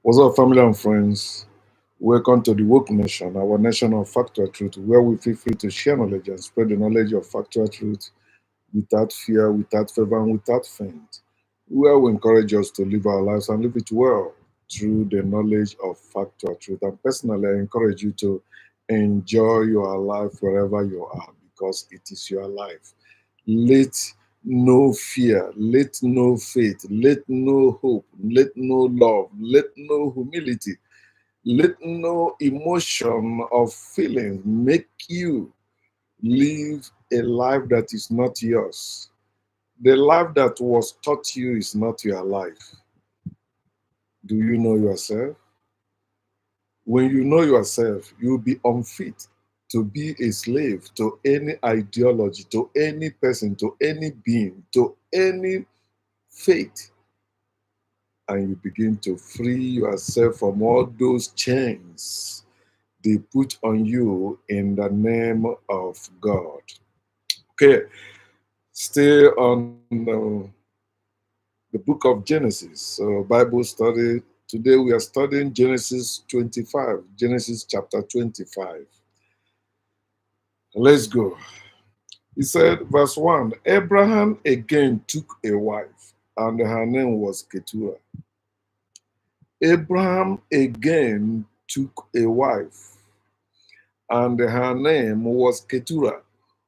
What's up, family and friends? Welcome to the Woke Nation, our nation of factual truth, where we feel free to share knowledge and spread the knowledge of factual truth without fear, without favor, and without feint. Where we encourage us to live our lives and live it well through the knowledge of factual truth. And personally, I encourage you to enjoy your life wherever you are because it is your life. Let no fear, let no faith, let no hope, let no love, let no humility, let no emotion or feeling make you live a life that is not yours. The life that was taught you is not your life. Do you know yourself? When you know yourself, you'll be unfit to be a slave to any ideology, to any person, to any being, to any faith. And you begin to free yourself from all those chains they put on you in the name of God. Okay, stay on the book of Genesis. So Bible study. Today we are studying Genesis 25, Genesis chapter 25. Let's go. He said, verse 1, Abraham again took a wife, and her name was Keturah. Abraham again took a wife, and her name was Keturah.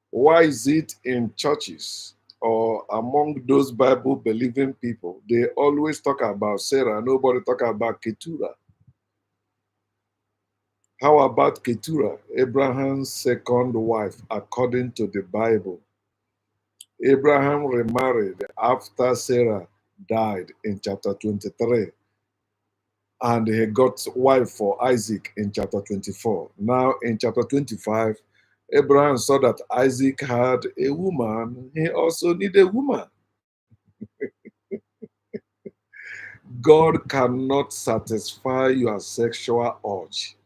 Why is it in churches or among those Bible believing people, they always talk about Sarah, nobody talk about Keturah? How about Keturah, Abraham's second wife, according to the Bible? Abraham remarried after Sarah died in chapter 23, and he got wife for Isaac in chapter 24. Now in chapter 25, Abraham saw that Isaac had a woman. He also needed a woman. God cannot satisfy your sexual urge.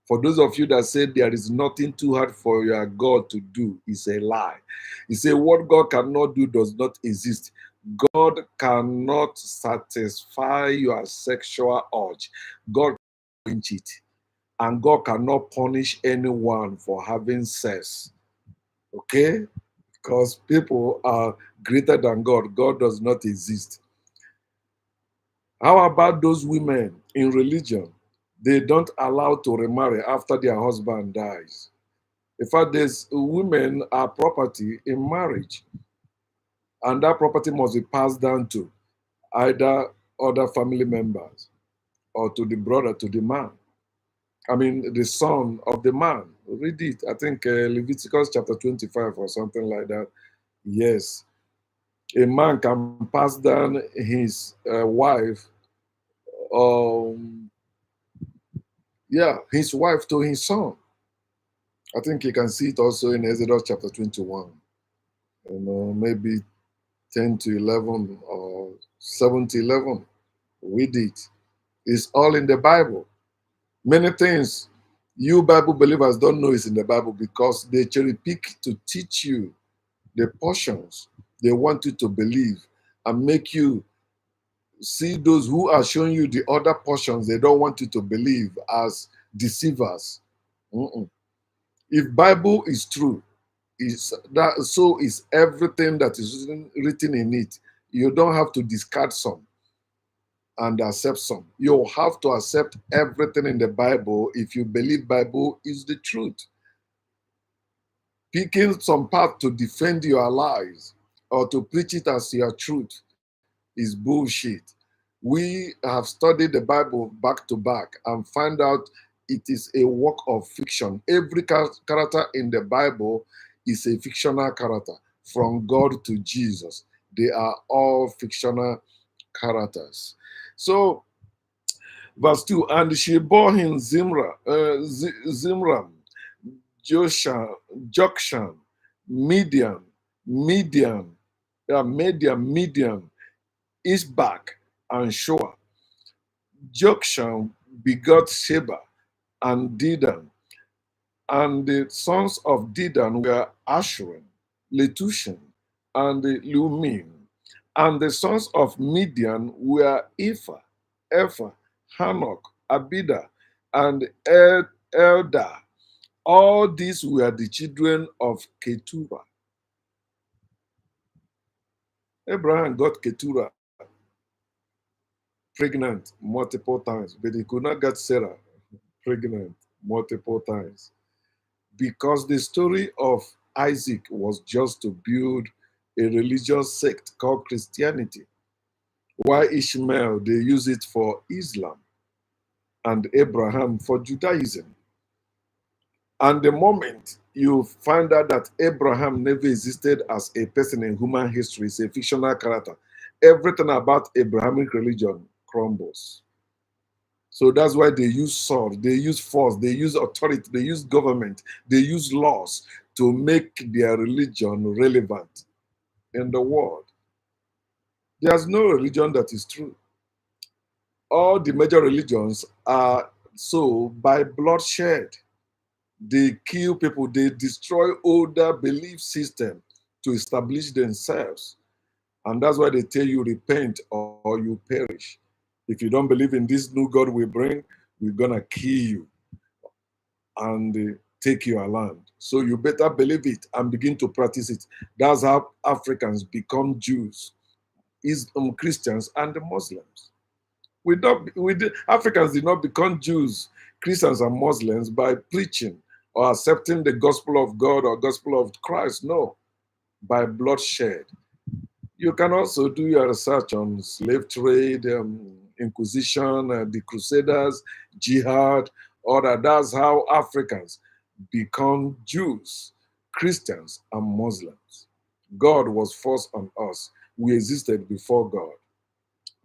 For those of you that say there is nothing too hard for your God to do, is a lie. He said what God cannot do does not exist. God cannot satisfy your sexual urge. God can quench it. And God cannot punish anyone for having sex. Okay? Because people are greater than God. God does not exist. How about those women in religion? They don't allow to remarry after their husband dies. In fact, there's women are property in marriage, and that property must be passed down to either other family members or to the brother, to the man. I mean, the son of the man. Read it. I think Leviticus chapter 25 or something like that. Yes. A man can pass down his wife, um, yeah, his wife to his son. I think you can see it also in Exodus chapter 21. Maybe 10 to 11 or 7 to 11. Read it. It's all in the Bible. Many things you Bible believers don't know is in the Bible because they cherry pick to teach you the portions they want you to believe and make you see those who are showing you the other portions they don't want you to believe as deceivers. Mm-mm. If Bible is true, is that so is everything that is written in it. You don't have to discard some and accept some. You have to accept everything in the Bible if you believe Bible is the truth. Picking some part to defend your lies or to preach it as your truth is bullshit. We have studied the Bible back to back and find out it is a work of fiction. Every character in the Bible is a fictional character from God to Jesus. They are all fictional characters. So, verse 2, and she bore him Zimram, Jokshan, Midian, Midian, Midian, Isbak, and Shoa. Jokshan begot Sheba and Dedan, and the sons of Dedan were Ashur, Letushan, and Lumim. And the sons of Midian were Ephah, Hanok, Abida, and Eldah. All these were the children of Keturah. Abraham got Keturah pregnant multiple times, but he could not get Sarah pregnant multiple times because the story of Isaac was just to build a religious sect called Christianity, while Ishmael, they use it for Islam, and Abraham for Judaism. And the moment you find out that Abraham never existed as a person in human history, is a fictional character, everything about Abrahamic religion crumbles. So that's why they use sword, they use force, they use authority, they use government, they use laws to make their religion relevant in the world. There's no religion that is true. All the major religions are so by bloodshed. They kill people, they destroy older belief system to establish themselves. And that's why they tell you repent or you perish. If you don't believe in this new God we bring, we're gonna kill you and take your land. So you better believe it and begin to practice it. That's how Africans become Jews, Christians, and the Muslims. Africans did not become Jews, Christians, and Muslims by preaching or accepting the gospel of God or gospel of Christ. No, by bloodshed. You can also do your research on slave trade, Inquisition, the Crusaders, jihad, all that. That's how Africans become Jews, Christians, and Muslims. God was forced on us. We existed before God.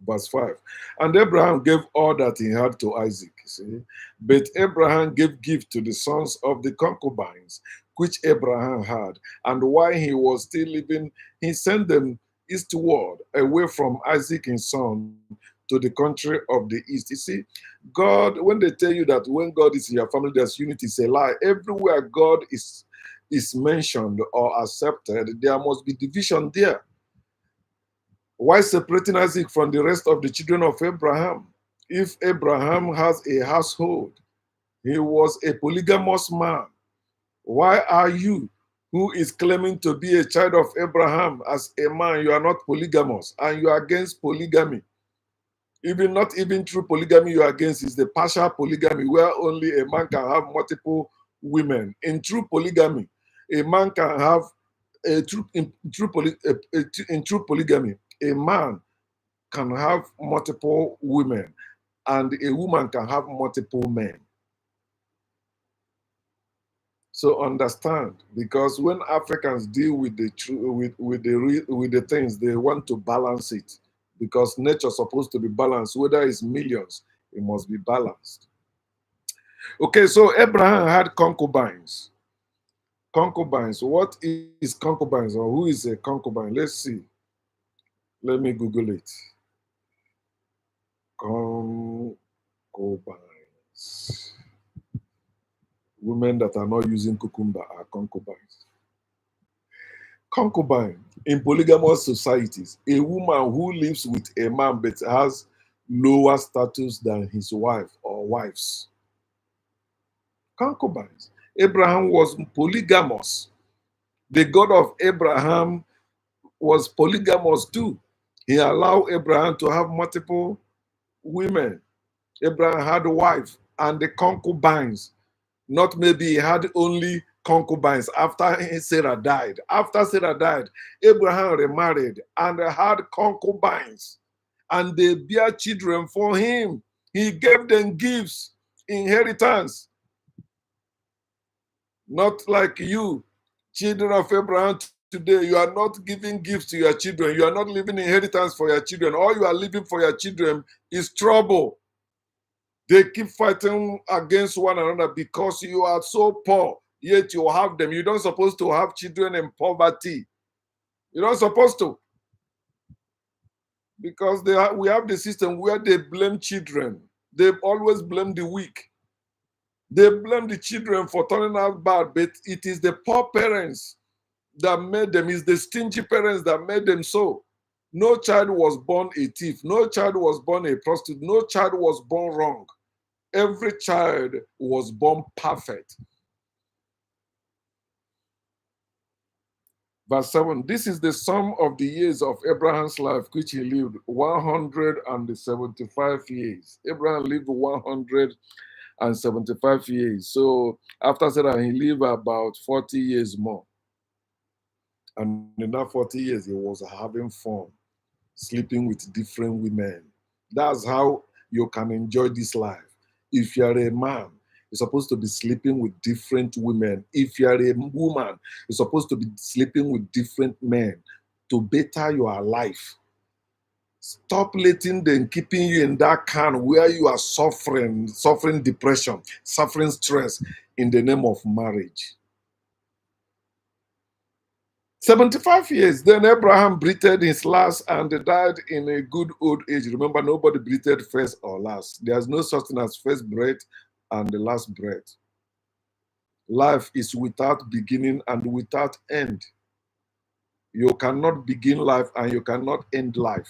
Verse 5. And Abraham gave all that he had to Isaac. See? But Abraham gave gift to the sons of the concubines, which Abraham had. And while he was still living, he sent them eastward, away from Isaac his son, to the country of the east. You see, God, when they tell you that when God is in your family, there's unity, it's a lie. Everywhere God is mentioned or accepted, there must be division there. Why separating Isaac from the rest of the children of Abraham? If Abraham has a household, he was a polygamous man. Why are you, who is claiming to be a child of Abraham, as a man, you are not polygamous and you are against polygamy? Even not even true polygamy you are against is the partial polygamy where only a man can have multiple women. In true polygamy, a man can have in true polygamy, a man can have multiple women and a woman can have multiple men. So understand, because when Africans deal with the with the things, they want to balance it, because nature is supposed to be balanced. Whether it's millions, it must be balanced. Okay, so Abraham had concubines. Concubines. What is concubines, or who is a concubine? Let's see. Let me Google it. Concubines. Women that are not using cucumber are concubines. Concubine in polygamous societies, a woman who lives with a man but has lower status than his wife or wives. Concubines. Abraham was polygamous. The God of Abraham was polygamous too. He allowed Abraham to have multiple women. Abraham had a wife and the concubines. Not maybe he had only concubines after Sarah died. After Sarah died, Abraham remarried and had concubines, and they bear children for him. He gave them gifts, inheritance. Not like you, children of Abraham today, you are not giving gifts to your children. You are not leaving inheritance for your children. All you are leaving for your children is trouble. They keep fighting against one another because you are so poor, yet you have them. You don't supposed to have children in poverty. You're not supposed to. Because we have the system where they blame children. They always blame the weak. They blame the children for turning out bad, but it is the poor parents that made them. It's the stingy parents that made them so. No child was born a thief. No child was born a prostitute. No child was born wrong. Every child was born perfect. Verse 7, this is the sum of the years of Abraham's life, which he lived, 175 years. Abraham lived 175 years. So after Sarah, he lived about 40 years more. And in that 40 years, he was having fun, sleeping with different women. That's how you can enjoy this life. If you are a man, you're supposed to be sleeping with different women. If you are a woman, you're supposed to be sleeping with different men to better your life. Stop letting them keeping you in that can where you are suffering depression, suffering stress in the name of marriage. 75 years. Then Abraham breathed his last and died in a good old age. Remember, nobody breathed first or last. There's no such thing as first breath and the last breath. Life is without beginning and without end. You cannot begin life and you cannot end life.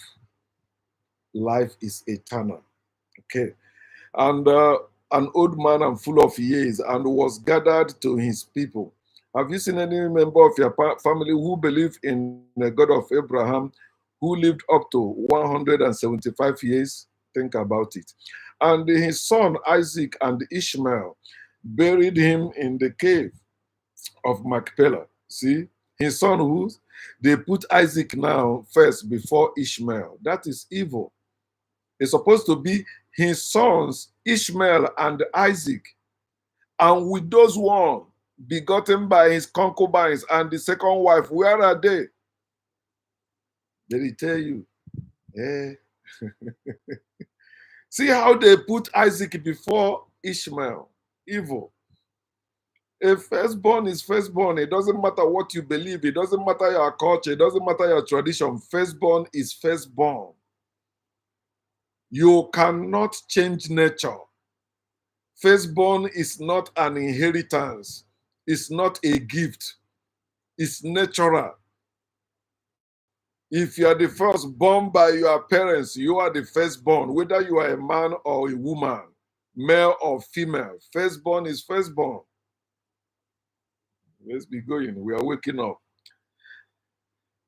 Life is eternal. Okay. And an old man and full of years, and was gathered to his people. Have you seen any member of your family who believed in the God of Abraham, who lived up to 175 years? Think about it. And his son Isaac and Ishmael buried him in the cave of Machpelah. See, his son who? They put Isaac now first before Ishmael. That is evil. It's supposed to be his sons, Ishmael and Isaac. And with those one begotten by his concubines and the second wife, where are they? Did he tell you? Yeah. See how they put Isaac before Ishmael. Evil. A firstborn is firstborn. It doesn't matter what you believe. It doesn't matter your culture. It doesn't matter your tradition. Firstborn is firstborn. You cannot change nature. Firstborn is not an inheritance. It's not a gift. It's natural. If you are the first born by your parents, you are the firstborn, whether you are a man or a woman, male or female. Firstborn is firstborn. Let's be going. We are waking up.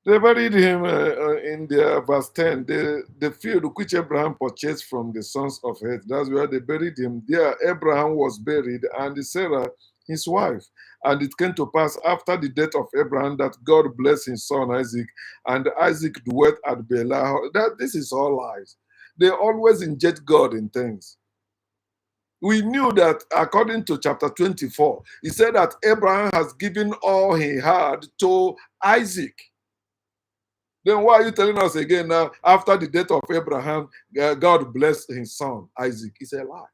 They buried him in their verse 10. The field which Abraham purchased from the sons of Heth. That's where they buried him. There Abraham was buried, and Sarah, his wife. And it came to pass after the death of Abraham that God blessed his son Isaac, and Isaac dwelt at Bethel. This is all lies. They always inject God in things. We knew that according to chapter 24, he said that Abraham has given all he had to Isaac. Then why are you telling us again now, after the death of Abraham, God blessed his son, Isaac? It's a lie.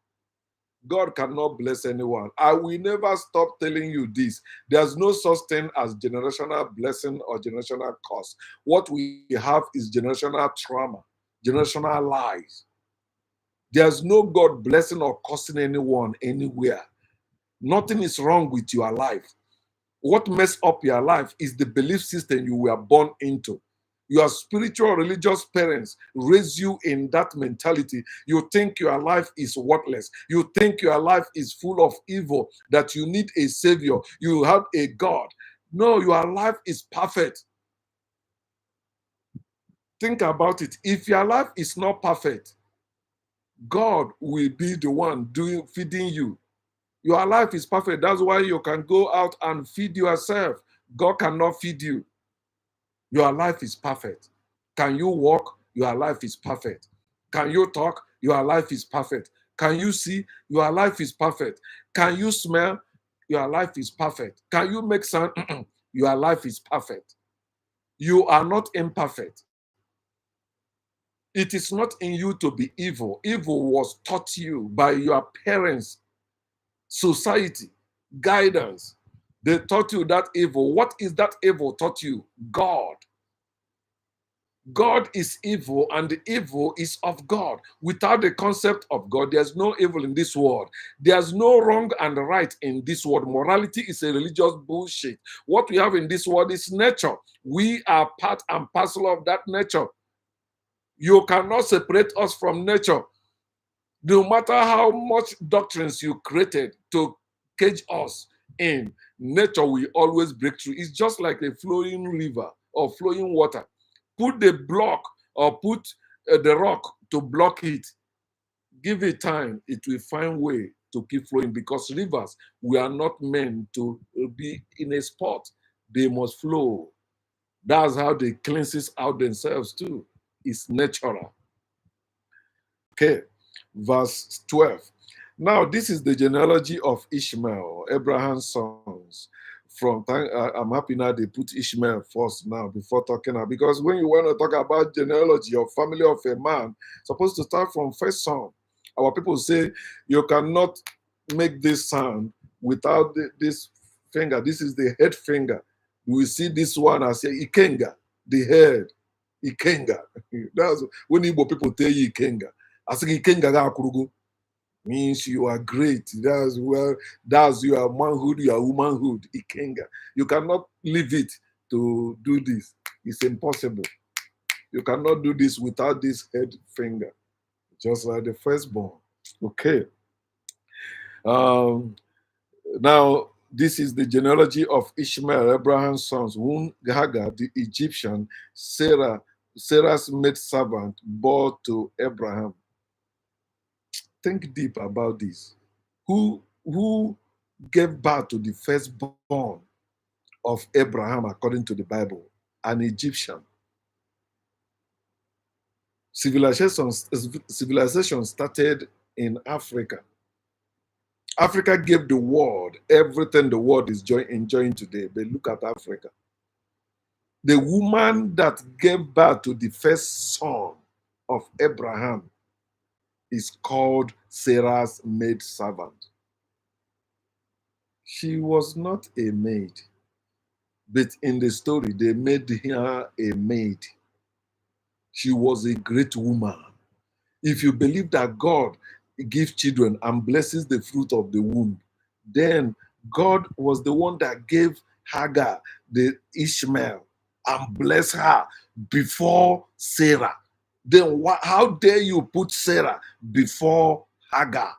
God cannot bless anyone. I will never stop telling you this. There's no such thing as generational blessing or generational curse. What we have is generational trauma, generational lies. There's no God blessing or cursing anyone anywhere. Nothing is wrong with your life. What messed up your life is the belief system you were born into. Your spiritual religious parents raise you in that mentality. You think your life is worthless. You think your life is full of evil, that you need a savior. You have a God. No, your life is perfect. Think about it. If your life is not perfect, God will be the one feeding you. Your life is perfect. That's why you can go out and feed yourself. God cannot feed you. Your life is perfect. Can you walk? Your life is perfect. Can you talk? Your life is perfect. Can you see? Your life is perfect. Can you smell? Your life is perfect. Can you make sound? Your life is perfect. You are not imperfect. It is not in you to be evil. Evil was taught you by your parents, society, guidance. They taught you that evil. What is that evil taught you? God. God is evil, and the evil is of God. Without the concept of God, there's no evil in this world. There's no wrong and right in this world. Morality is a religious bullshit. What we have in this world is nature. We are part and parcel of that nature. You cannot separate us from nature. No matter how much doctrines you created to cage us in, nature will always break through. It's just like a flowing river or flowing water. Put the block or put the rock to block it. Give it time, it will find way to keep flowing, because rivers, we are not meant to be in a spot. They must flow. That's how they cleanses out themselves too. It's natural. Okay, verse 12. Now, this is the genealogy of Ishmael, Abraham's sons. I'm happy now they put Ishmael first now before talking about, because when you want to talk about genealogy or family of a man, supposed to start from first son. Our people say you cannot make this sound without this finger. This is the head finger. We see this one as a Ikenga, the head. Ikenga. That's when Igbo people tell you Ikenga. I think Ikenga ga akurugo means you are great. That's your manhood, your womanhood. Ikenga. You cannot leave it to do this. It's impossible. You cannot do this without this head finger, just like the firstborn. Okay. Now, this is the genealogy of Ishmael, Abraham's sons, whom Hagar, the Egyptian, Sarah's maidservant, bore to Abraham. Think deep about this. Who gave birth to the firstborn of Abraham according to the Bible? An Egyptian. Civilization started in Africa. Africa gave the world everything the world is enjoying today. But look at Africa. The woman that gave birth to the first son of Abraham is called Sarah's maidservant. She was not a maid, but in the story, they made her a maid. She was a great woman. If you believe that God gives children and blesses the fruit of the womb, then God was the one that gave Hagar the Ishmael and blessed her before Sarah. Then how dare you put Sarah before Hagar?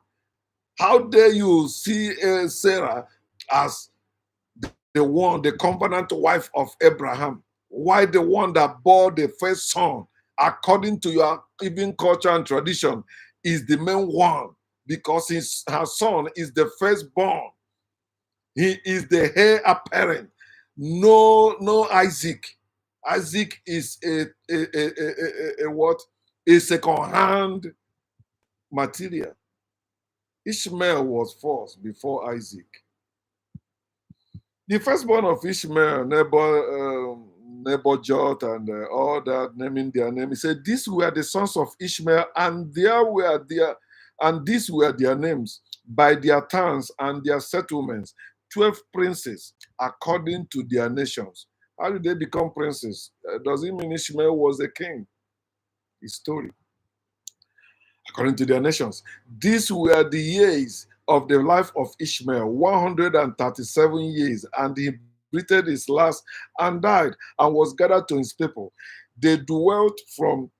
How dare you see Sarah as the covenant wife of Abraham? Why the one that bore the first son, according to your even culture and tradition, is the main one? Because her son is the firstborn. He is the heir apparent. No Isaac. Isaac is a what? A second-hand material. Ishmael was first before Isaac. The firstborn of Ishmael, Nebuchadnezzar, and all that, naming their name, he said, "These were the sons of Ishmael, and these were their names by their towns and their settlements, 12 princes according to their nations." How did they become princes? Does it mean Ishmael was a king? His story. According to their nations. These were the years of the life of Ishmael, 137 years, and he breathed his last and died and was gathered to his people. They dwelt from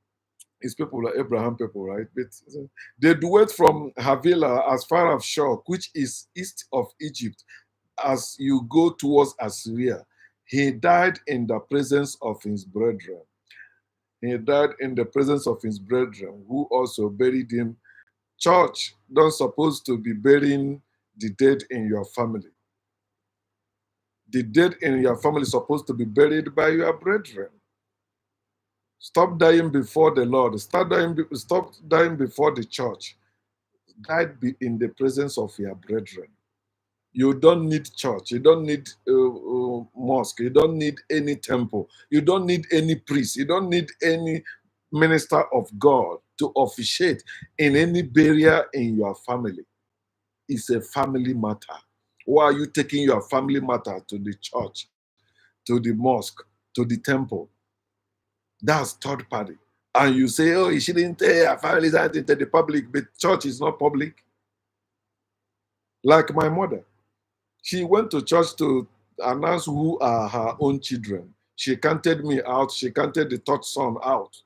his people, like Abraham people, right? But they dwelt from Havilah as far as Shur, which is east of Egypt, as you go towards Assyria. He died in the presence of his brethren. He died in the presence of his brethren, who also buried him. Church, don't supposed to be burying the dead in your family. The dead in your family is supposed to be buried by your brethren. Stop dying before the Lord. Stop dying before the church. Die in the presence of your brethren. You don't need church. You don't need mosque. You don't need any temple. You don't need any priest. You don't need any minister of God to officiate in any burial in your family. It's a family matter. Why are you taking your family matter to the church, to the mosque, to the temple? That's third party. And you say, oh, you shouldn't tell your family that into the public, but church is not public. Like my mother. She went to church to announce who are her own children. She counted me out. She counted the third son out.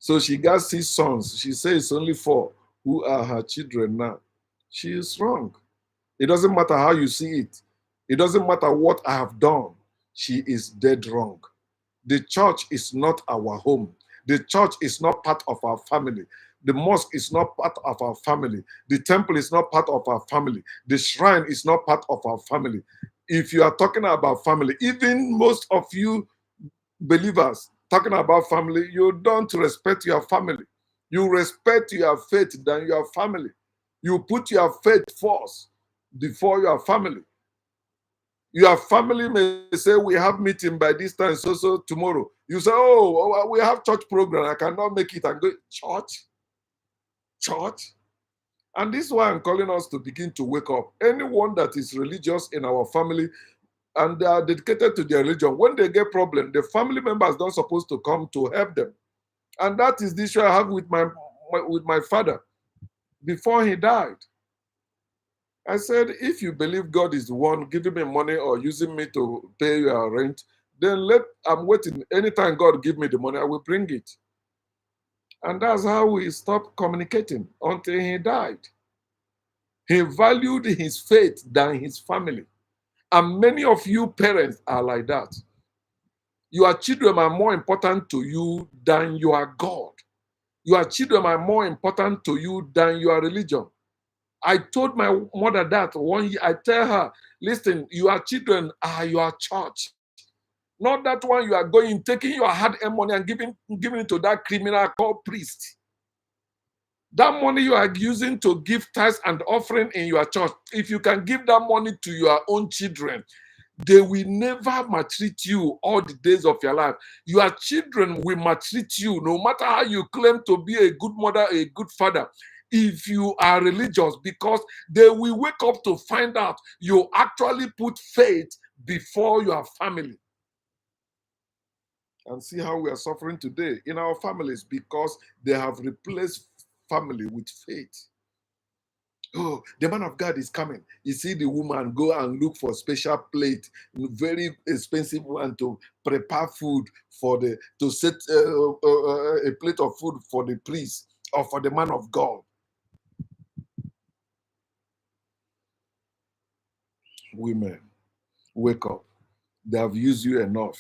So she got 6 sons. She says it's only 4 who are her children now. She is wrong. It doesn't matter how you see it. It doesn't matter what I have done. She is dead wrong. The church is not our home. The church is not part of our family. The mosque is not part of our family. The temple is not part of our family. The shrine is not part of our family. If you are talking about family, even most of you believers talking about family, you don't respect your family. You respect your faith than your family. You put your faith first before your family. Your family may say, we have meeting by this time, so tomorrow. You say, oh, we have church program. I cannot make it. And go, church. And this is why I'm calling us to begin to wake up. Anyone that is religious in our family and they are dedicated to their religion, when they get problem, the family members don't supposed to come to help them. And that is the issue I have with my father before he died. I said, if you believe God is the one giving me money or using me to pay your rent, then I'm waiting. Anytime God give me the money, I will bring it. And that's how we stopped communicating until he died. He valued his faith than his family. And many of you parents are like that. Your children are more important to you than your God. Your children are more important to you than your religion. I told my mother that one year. I tell her, listen, your children are your church. Not that one you are going, taking your hard-earned money and giving it to that criminal called priest. That money you are using to give tithes and offering in your church, if you can give that money to your own children, they will never maltreat you all the days of your life. Your children will maltreat you no matter how you claim to be a good mother, a good father, if you are religious, because they will wake up to find out you actually put faith before your family. And see how we are suffering today in our families because they have replaced family with faith. Oh, the man of God is coming. You see the woman go and look for special plate, very expensive one to prepare food to set a plate of food for the priest or for the man of God. Women, wake up. They have used you enough.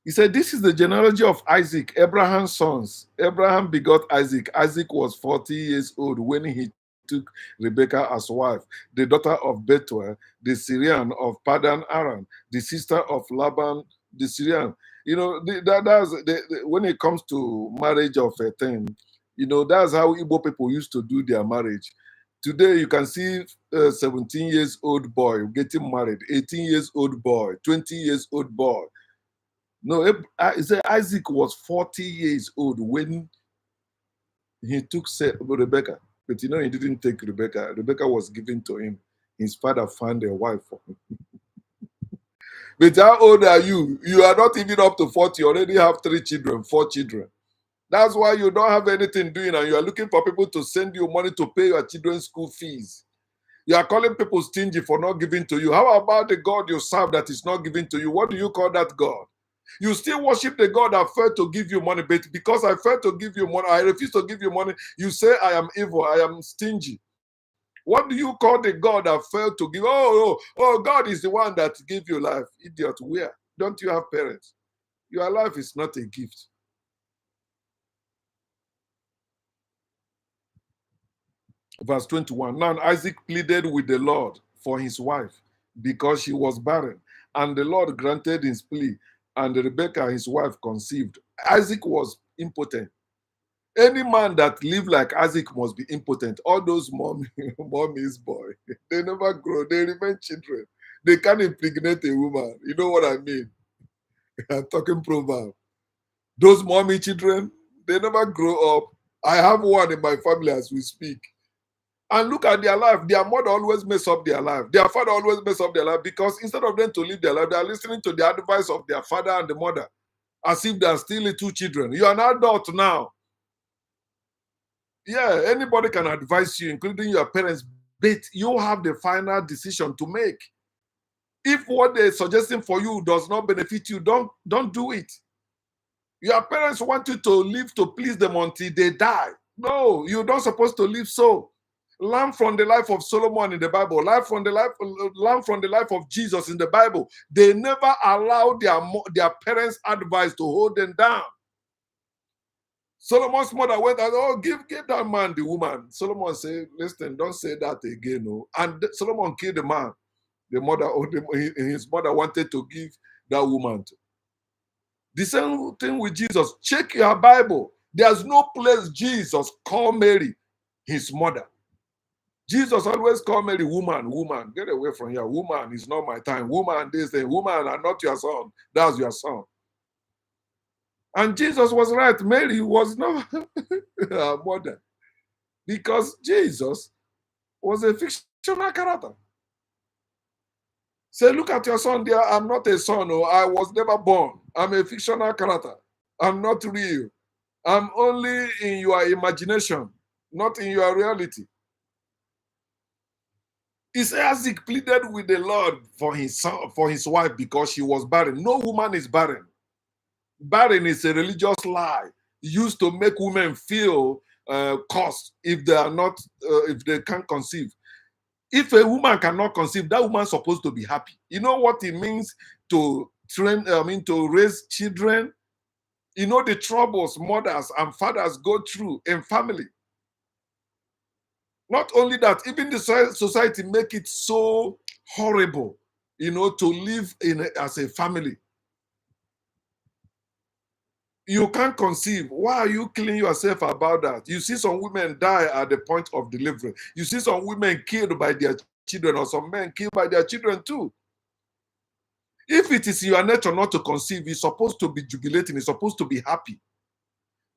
He said, this is the genealogy of Isaac, Abraham's sons. Abraham begot Isaac. Isaac was 40 years old when he took Rebekah as wife, the daughter of Bethuel, the Syrian of Padan Aram, the sister of Laban, the Syrian. You know, when it comes to marriage of a thing, you know, that's how Igbo people used to do their marriage. Today, you can see a 17 years old boy getting married, 18 years old boy, 20 years old boy. No, Isaac was 40 years old when he took Rebecca. But you know, he didn't take Rebecca. Rebecca was given to him. His father found a wife for him. But how old are you? You are not even up to 40. You already have 3 children, 4 children. That's why you don't have anything doing and you are looking for people to send you money to pay your children's school fees. You are calling people stingy for not giving to you. How about the God you serve that is not giving to you? What do you call that God? You still worship the God that failed to give you money, but because I failed to give you money, I refuse to give you money, you say I am evil, I am stingy. What do you call the God that failed to give? Oh, God is the one that gave you life. Idiot, where? Don't you have parents? Your life is not a gift. Verse 21, now Isaac pleaded with the Lord for his wife because she was barren, and the Lord granted his plea, and Rebekah, his wife, conceived. Isaac was impotent. Any man that live like Isaac must be impotent. All those mommies, boy, they never grow. They remain children. They can't impregnate a woman. You know what I mean? I'm talking proverb. Those mommy children, they never grow up. I have one in my family as we speak. And look at their life. Their mother always mess up their life. Their father always mess up their life because instead of them to live their life, they are listening to the advice of their father and the mother as if they are still little children. You are an adult now. Yeah, anybody can advise you, including your parents, but you have the final decision to make. If what they're suggesting for you does not benefit you, don't do it. Your parents want you to live to please them until they die. No, you're not supposed to live so. Learn from the life of Solomon in the Bible. Learn from the life of Jesus in the Bible. They never allowed their parents' advice to hold them down. Solomon's mother went and, oh, give that man the woman. Solomon said, listen, don't say that again. No. And Solomon killed the man. His mother wanted to give that woman to. The same thing with Jesus. Check your Bible. There's no place Jesus called Mary his mother. Jesus always called Mary woman, woman. Get away from here. Woman is not my time. Woman, this thing. Woman are not your son. That's your son. And Jesus was right. Mary was not her mother. Because Jesus was a fictional character. Say, look at your son there. I'm not a son. Oh, I was never born. I'm a fictional character. I'm not real. I'm only in your imagination, not in your reality. Isaac pleaded with the Lord for his son, for his wife, because she was barren. No woman is barren. Barren is a religious lie used to make women feel cursed if they are not, if they can't conceive. If a woman cannot conceive, that woman is supposed to be happy. You know what it means to to raise children? You know the troubles mothers and fathers go through in family. Not only that, even the society make it so horrible, to live as a family. You can't conceive. Why are you killing yourself about that? You see some women die at the point of delivery. You see some women killed by their children, or some men killed by their children too. If it is your nature not to conceive, you're supposed to be jubilating, you're supposed to be happy.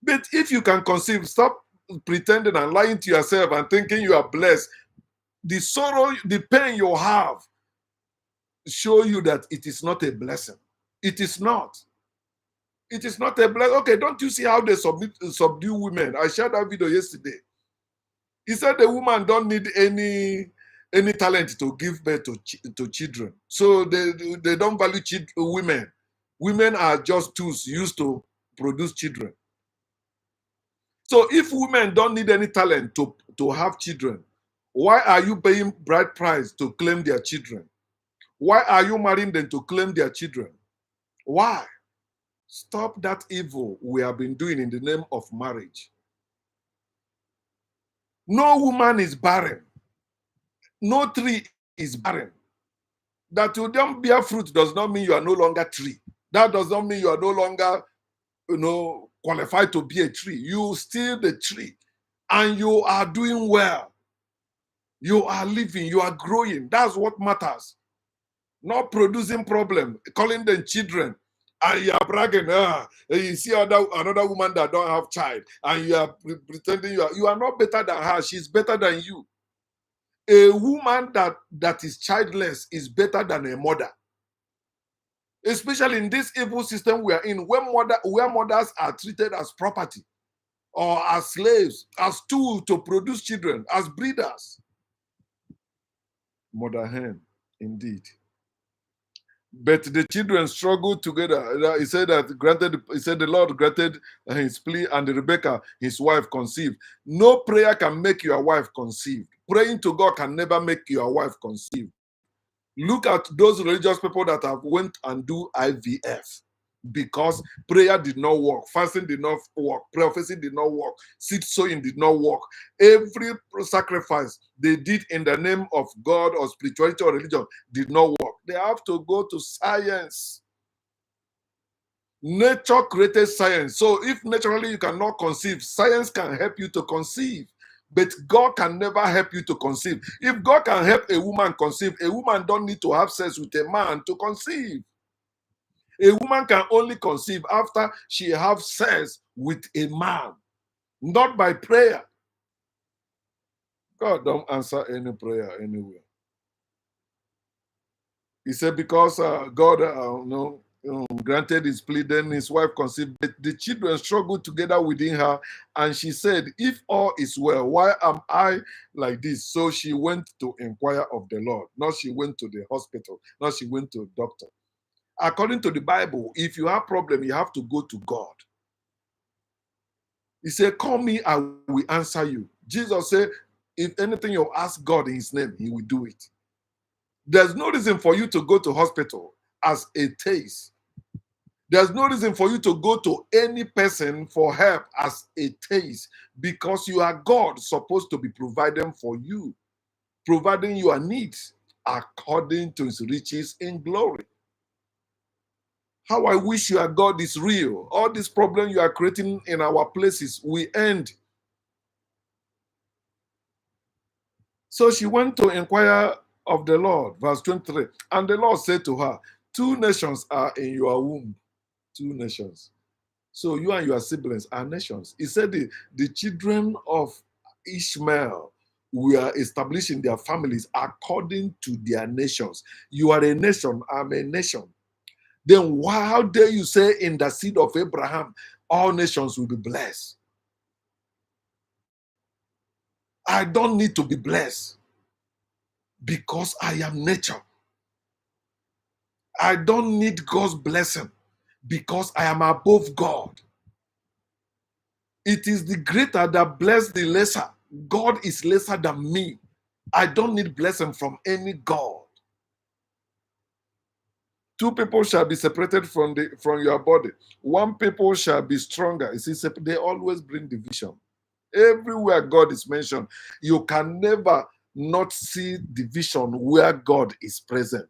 But if you can conceive, stop pretending and lying to yourself and thinking you are blessed. The sorrow, the pain you have show you that it is not a blessing. It is not. It is not a blessing. Okay, don't you see how they subdue women? I shared that video yesterday. He said the woman don't need any talent to give birth to children. So they don't value women. Women are just tools used to produce children. So if women don't need any talent to have children, why are you paying bride price to claim their children? Why are you marrying them to claim their children? Why? Stop that evil we have been doing in the name of marriage. No woman is barren. No tree is barren. That you don't bear fruit does not mean you are no longer tree. That does not mean you are no longer, qualified to be a tree. You still the tree, and you are doing well. You are living. You are growing. That's what matters. Not producing problem, calling them children, and you are bragging. You see another woman that don't have child, and you are pretending you are not better than her. She's better than you. A woman that is childless is better than a mother. Especially in this evil system we are in, where mothers are treated as property or as slaves, as tools to produce children, as breeders. Mother hen, indeed. But the children struggled together. He said the Lord granted his plea, and Rebecca, his wife, conceived. No prayer can make your wife conceive. Praying to God can never make your wife conceive. Look at those religious people that have went and do IVF because prayer did not work, fasting did not work, prophecy did not work, seed sowing did not work. Every sacrifice they did in the name of God or spirituality or religion did not work. They have to go to science. Nature created science. So if naturally you cannot conceive, science can help you to conceive. But God can never help you to conceive. If God can help a woman conceive, a woman don't need to have sex with a man to conceive. A woman can only conceive after she has sex with a man, not by prayer. God don't answer any prayer anywhere. He said because God granted his plea, then his wife conceived. The children struggled together within her, and she said, if all is well, why am I like this? So she went to inquire of the Lord. Not she went to the hospital. Not she went to a doctor. According to the Bible, if you have problem, you have to go to God. He said, call me, I will answer you. Jesus said, if anything you ask God in his name, he will do it. There's no reason for you to go to hospital as a taste. There's no reason for you to go to any person for help as a taste, because you are God supposed to be providing for you, providing your needs according to his riches in glory. How I wish your God is real. All these problems you are creating in our places will end. So she went to inquire of the Lord, verse 23. And the Lord said to her, 2 nations are in your womb. 2 nations. So you and your siblings are nations. He said the children of Ishmael were establishing their families according to their nations. You are a nation, I'm a nation. Then how dare you say in the seed of Abraham, all nations will be blessed? I don't need to be blessed because I am nature. I don't need God's blessing because I am above God. It is the greater that bless the lesser. God is lesser than me. I don't need blessing from any God. 2 people shall be separated from your body. 1 people shall be stronger. You see, they always bring division. Everywhere God is mentioned, you can never not see division where God is present.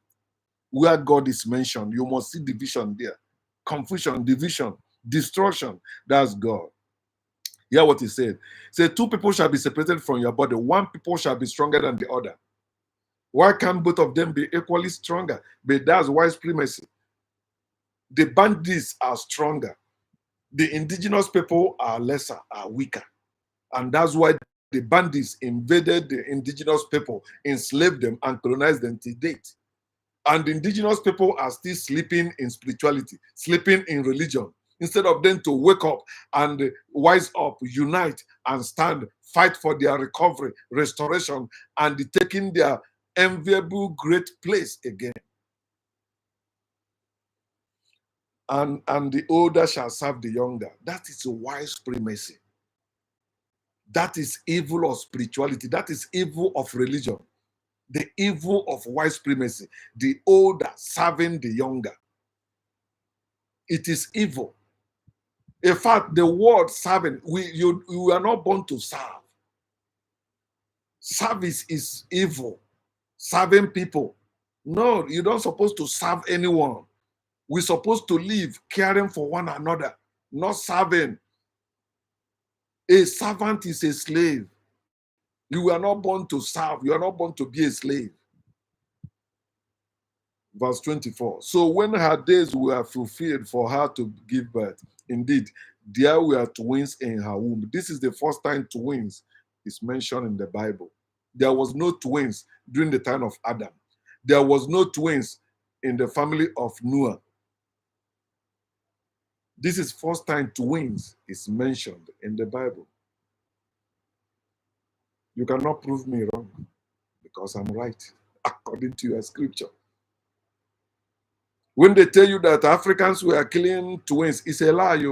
Where God is mentioned, you must see division there. Confusion, division, destruction. That's God. Hear what he said. Say 2 people shall be separated from your body. 1 people shall be stronger than the other. Why can't both of them be equally stronger? But that's white supremacy. The bandits are stronger. The indigenous people are lesser, are weaker. And that's why the bandits invaded the indigenous people, enslaved them, and colonized them to date. And the indigenous people are still sleeping in spirituality, sleeping in religion. Instead of them to wake up and wise up, unite, and stand, fight for their recovery, restoration, and taking their enviable great place again. And the older shall serve the younger. That is a white supremacy. That is evil of spirituality. That is evil of religion. The evil of white supremacy. The older serving the younger. It is evil. In fact, the word serving, we are not born to serve. Service is evil. Serving people. No, you're not supposed to serve anyone. We're supposed to live caring for one another, not serving. A servant is a slave. You are not born to serve. You are not born to be a slave. Verse 24. So when her days were fulfilled for her to give birth, indeed, there were twins in her womb. This is the first time twins is mentioned in the Bible. There was no twins during the time of Adam. There was no twins in the family of Noah. This is first time twins is mentioned in the Bible. You cannot prove me wrong because I'm right according to your scripture. When they tell you that Africans were killing twins, it's a lie.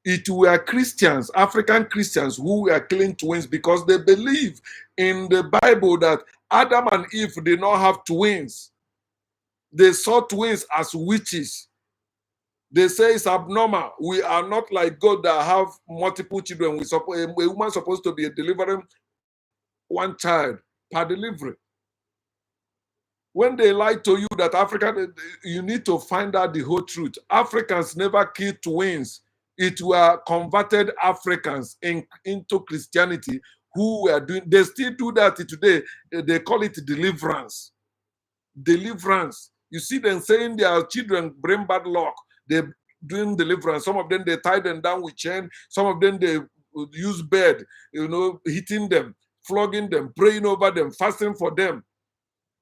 It were Christians, African Christians, who were killing twins because they believe in the Bible that Adam and Eve did not have twins. They saw twins as witches. They say it's abnormal. We are not like God that have multiple children. A woman is supposed to be delivering 1 child per delivery. When they lie to you that African, you need to find out the whole truth. Africans never killed twins. It were converted Africans into Christianity who were doing, they still do that today. They call it deliverance. Deliverance. You see them saying their children bring bad luck. They doing deliverance. Some of them, they tie them down with chain. Some of them, they use bed, hitting them, flogging them, praying over them, fasting for them,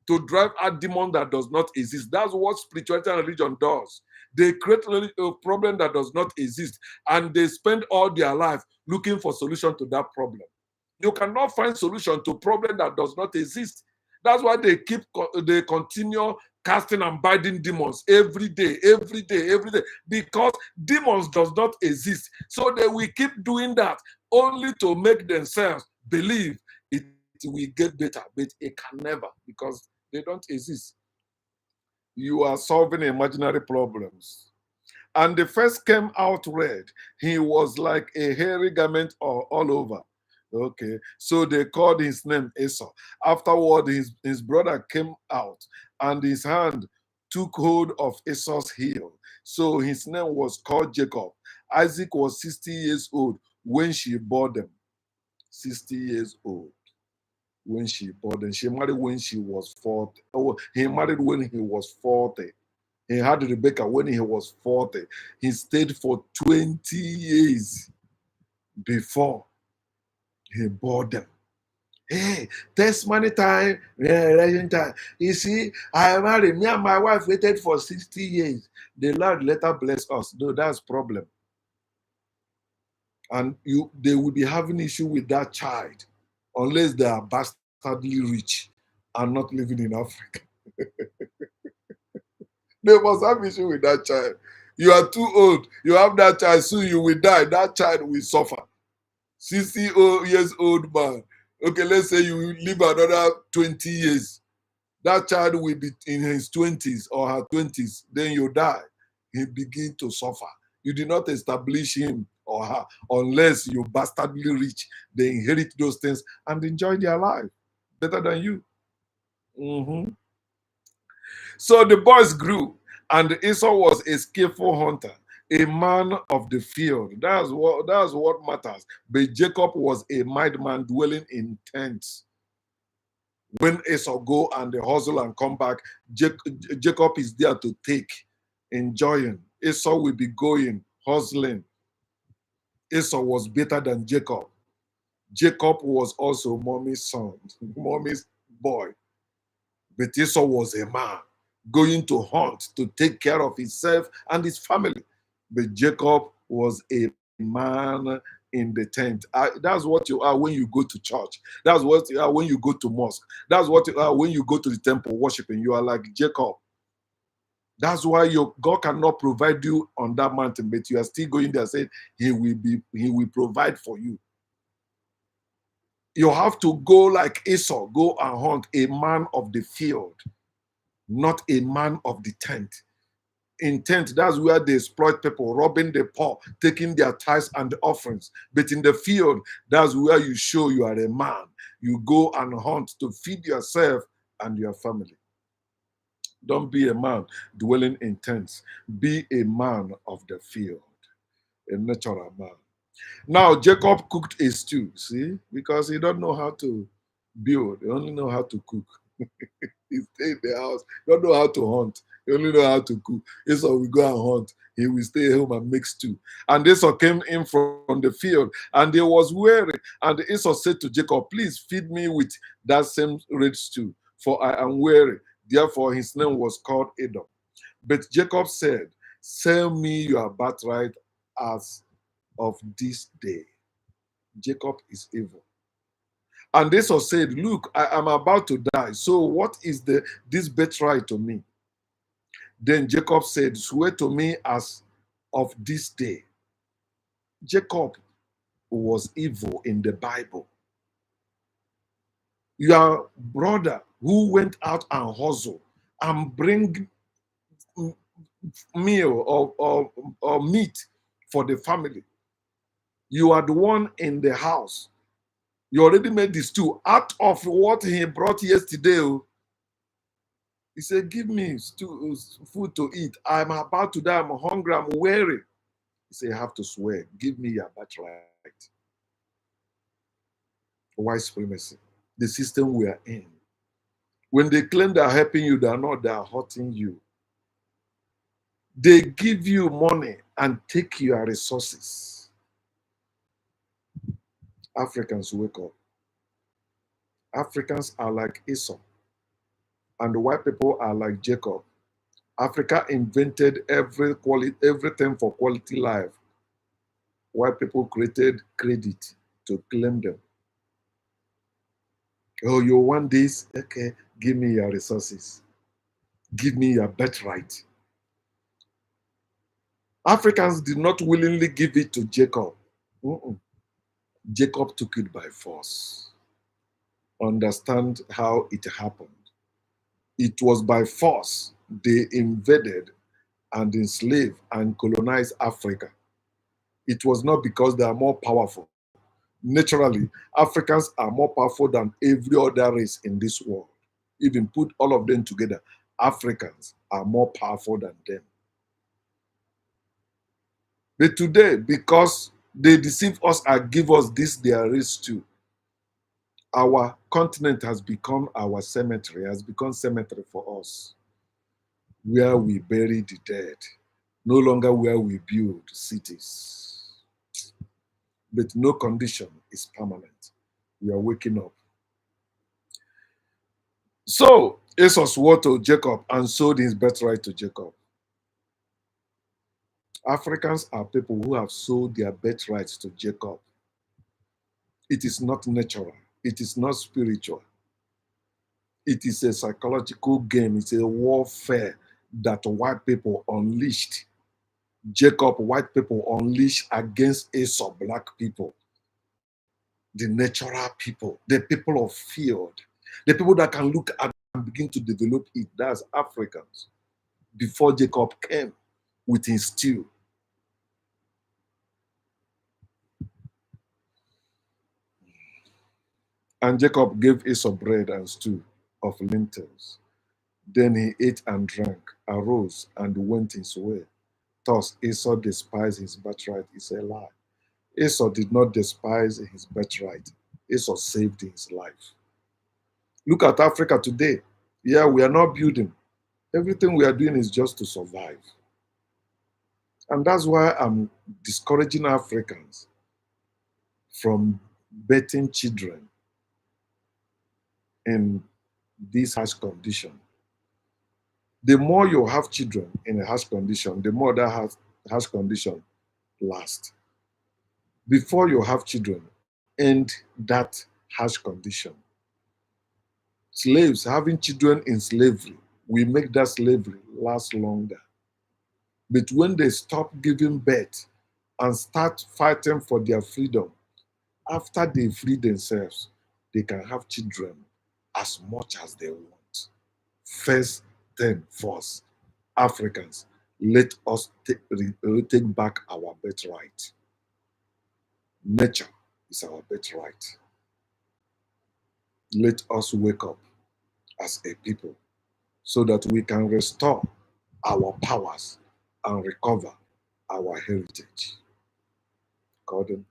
to drive out demon that does not exist. That's what spirituality and religion does. They create a problem that does not exist, and they spend all their life looking for solution to that problem. You cannot find solution to a problem that does not exist. That's why they continue casting and binding demons every day, every day, every day, because demons does not exist. So they will keep doing that only to make themselves believe it will get better, but it can never, because they don't exist. You are solving imaginary problems. And the first came out red. He was like a hairy garment all over. Okay, so they called his name Esau. Afterward, his brother came out, and his hand took hold of Esau's heel. So his name was called Jacob. Isaac was 60 years old when she bore them. 60 years old when she bore them. She married when she was 40. Oh, he married when he was 40. He had Rebecca when he was 40. He stayed for 20 years before he bore them. Hey, testimony time, revelation time. You see, I married, me and my wife waited for 60 years. The Lord later bless us. No, that's problem. And they will be having issue with that child unless they are bastardly rich and not living in Africa. They must have issue with that child. You are too old. You have that child, soon you will die. That child will suffer. 60 years old man. Okay, let's say you live another 20 years. That child will be in his 20s or her 20s. Then you die. He begin to suffer. You did not establish him or her unless you bastardly rich. They inherit those things and enjoy their life better than you. Mhm. So the boys grew, and Esau was a skillful hunter, a man of the field. That's what matters. But Jacob was a mild man dwelling in tents. When Esau go and they hustle and come back, Jacob is there to take, enjoying. Esau will be going, hustling. Esau was better than Jacob. Jacob was also mommy's son, mommy's boy. But Esau was a man going to hunt to take care of himself and his family. But Jacob was a man in the tent. That's what you are when you go to church. That's what you are when you go to mosque. That's what you are when you go to the temple worshiping. You are like Jacob. That's why your God cannot provide you on that mountain, but you are still going there saying He will provide for you. You have to go like Esau, go and hunt, a man of the field, not a man of the tent. In tent, that's where they exploit people, robbing the poor, taking their tithes and the offerings. But in the field, that's where you show you are a man. You go and hunt to feed yourself and your family. Don't be a man dwelling in tents. Be a man of the field, a natural man. Now, Jacob cooked a stew, see, because he don't know how to build. He only know how to cook. He stay in the house. Don't know how to hunt. He only know how to cook. Esau will go and hunt. He will stay home and make stew. And Esau came in from the field, and he was weary. And Esau said to Jacob, "Please feed me with that same red stew, for I am weary." Therefore, his name was called Edom. But Jacob said, "Sell me your birthright as of this day." Jacob is evil. And Esau said, "Look, I am about to die. So what is this birthright to me?" Then Jacob said, "Swear to me as of this day." Jacob was evil in the Bible. Your brother who went out and hustled and bring meal or meat for the family. You are the one in the house. You already made this stew out of what he brought yesterday. He said, "Give me food to eat. I'm about to die. I'm hungry. I'm weary." He said, "You have to swear. Give me your birthright." White supremacy, the system we are in. When they claim they are helping you, they are not, they are hurting you. They give you money and take your resources. Africans, wake up. Africans are like Esau, and the white people are like Jacob. Africa invented everything for quality life. White people created credit to claim them. Oh, you want this? Okay, give me your resources. Give me your birthright. Africans did not willingly give it to Jacob. Mm-mm. Jacob took it by force. Understand how it happened. It was by force they invaded and enslaved and colonized Africa. It was not because they are more powerful. Naturally, Africans are more powerful than every other race in this world. Even put all of them together, Africans are more powerful than them. But today, because they deceive us and give us this their race too, our continent has become our cemetery, has become cemetery for us, where we bury the dead, no longer where we build cities. But no condition is permanent. We are waking up. So Esau swore to Jacob and sold his birthright to Jacob. Africans are people who have sold their birthrights to Jacob. It is not natural. It is not spiritual. It is a psychological game. It's a warfare that white people unleashed. Jacob, white people unleashed against Esau, black people, the natural people, the people of field, the people that can look at and begin to develop it. That's Africans. Before Jacob came with his stew. And Jacob gave Esau bread and stew of lentils. Then he ate and drank, arose, and went his way. Thus Esau despised his birthright. It's a lie. Esau did not despise his birthright. Esau saved his life. Look at Africa today. Yeah, we are not building. Everything we are doing is just to survive. And that's why I'm discouraging Africans from birthing children in this harsh condition. The more you have children in a harsh condition, the more that harsh condition lasts. Before you have children, end that harsh condition. Slaves, having children in slavery, will make that slavery last longer. But when they stop giving birth and start fighting for their freedom, after they free themselves, they can have children as much as they want. First, then, first, Africans, let us take back our birthright. Nature is our birthright. Let us wake up as a people so that we can restore our powers and recover our heritage. Gordon.